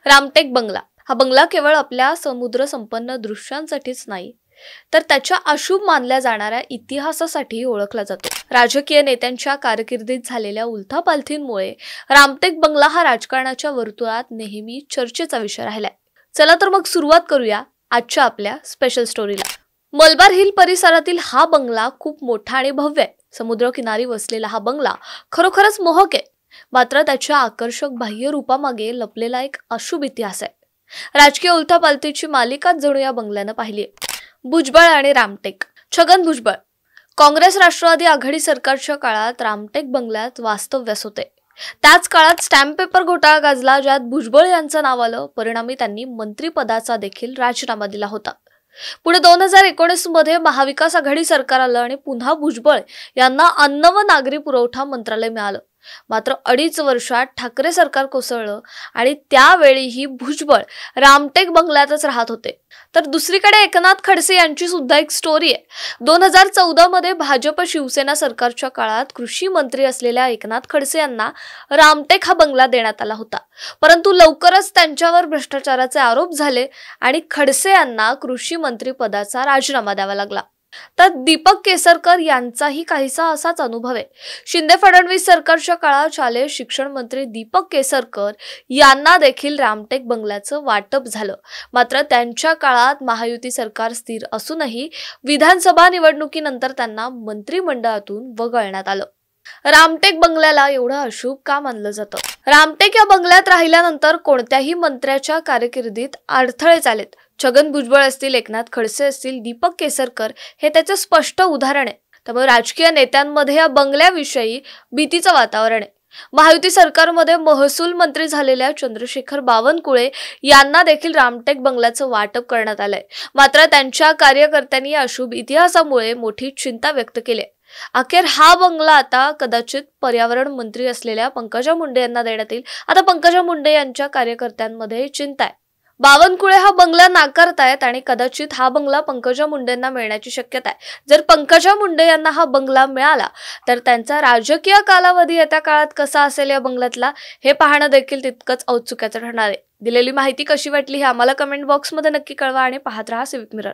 रामटेक बंगला हा बंगला केवळ आपल्या समुद्र संपन्न दृश्यांसाठीच नाही, तर त्याच्या अशुभ मानल्या जाणाऱ्या इतिहासासाठी ओळखला जातो। राजकीय नेत्यांच्या कारकिर्दीत झालेल्या उलथापालथींमुळे रामटेक बंगला हा राजकारणाच्या वर्तुळात नेहमी चर्चेचा विषय राहिलाय। चला तर मग सुरुवात करूया आजच्या आपल्या स्पेशल स्टोरीला। मलबार हिल परिसरातील हा बंगला खूप मोठा आणि भव्य आहे। समुद्रकिनारी वसलेला हा बंगला खरोखरच मोहक आहे, मात्र त्याच्या आकर्षक बाह्य रूपामागे लपलेला एक अशुभ इतिहास आहे। राजकीय उलथापालथीची मालिकाच जणू या बंगल्यानं पाहिली आहे। भुजबळ आणि रामटेक। छगन भुजबळ काँग्रेस राष्ट्रवादी आघाडी सरकारच्या काळात रामटेक बंगल्यात वास्तव्यास होते। त्याच काळात स्टॅम्प पेपर घोटाळा गाजला, ज्यात भुजबळ यांचं नाव आलं। परिणामी त्यांनी मंत्रिपदाचा देखील राजीनामा दिला होता। पुढे 2019 मध्ये महाविकास आघाडी सरकार आलं आणि पुन्हा भुजबळ यांना अन्न व नागरी पुरवठा मंत्रालय मिळालं। मात्र 2.5 वर्षात ठाकरे सरकार कोसळलं आणि त्यावेळीही भुजबळ रामटेक बंगल्यातच राहत होते। तर दुसरीकडे एकनाथ खडसे यांची सुद्धा एक स्टोरी आहे। 2014 मध्ये भाजप शिवसेना सरकारच्या काळात कृषी मंत्री असलेल्या एकनाथ खडसे यांना रामटेक हा बंगला देण्यात आला होता, परंतु लवकरच त्यांच्यावर भ्रष्टाचाराचे आरोप झाले आणि खडसे यांना कृषी मंत्री पदाचा राजीनामा द्यावा लागला। तर दीपक केसरकर यांचाही काहीसा असाच अनुभव आहे। शिंदे फडणवीस सरकारच्या काळात शालेय शिक्षण मंत्री दीपक केसरकर यांना देखील रामटेक बंगल्याचं वाटप झालं, मात्र त्यांच्या काळात महायुती सरकार स्थिर असूनही विधानसभा निवडणुकीनंतर त्यांना मंत्रिमंडळातून वगळण्यात आलं। रामटेक बंगल्याला एवढं अशुभ का मानलं जातं? रामटेक या बंगल्यात राहिल्यानंतर कोणत्याही मंत्र्याच्या कारकिर्दीत अडथळे आलेत। छगन भुजबळ असतील, एकनाथ खडसे असतील, दीपक केसरकर हे त्याचे स्पष्ट उदाहरण आहे। त्यामुळे राजकीय नेत्यांमध्ये या बंगल्याविषयी भीतीचं वातावरण आहे। महायुती सरकारमध्ये महसूल मंत्री झालेल्या चंद्रशेखर बावनकुळे यांना देखील रामटेक बंगल्याचं वाटप करण्यात आलंय, मात्र त्यांच्या कार्यकर्त्यांनी या अशुभ इतिहासामुळे मोठी चिंता व्यक्त केली आहे। अखेर हा बंगला आता कदाचित पर्यावरण मंत्री असलेल्या पंकजा मुंडे यांना देण्यात येईल। आता पंकजा मुंडे यांच्या कार्यकर्त्यांमध्ये चिंता आहे। बावनकुळे हा बंगला नाकारतायत आणि कदाचित हा बंगला पंकजा मुंडेंना मिळण्याची शक्यता आहे। जर पंकजा मुंडे यांना हा बंगला मिळाला तर त्यांचा राजकीय कालावधी येत्या काळात कसा असेल या बंगल्यातला, हे पाहणं देखील तितकंच औत्सुक्याचं ठरणार आहे। दिलेली माहिती कशी वाटली हे आम्हाला कमेंट बॉक्समध्ये नक्की कळवा आणि पाहत रहा सिविक मिरर।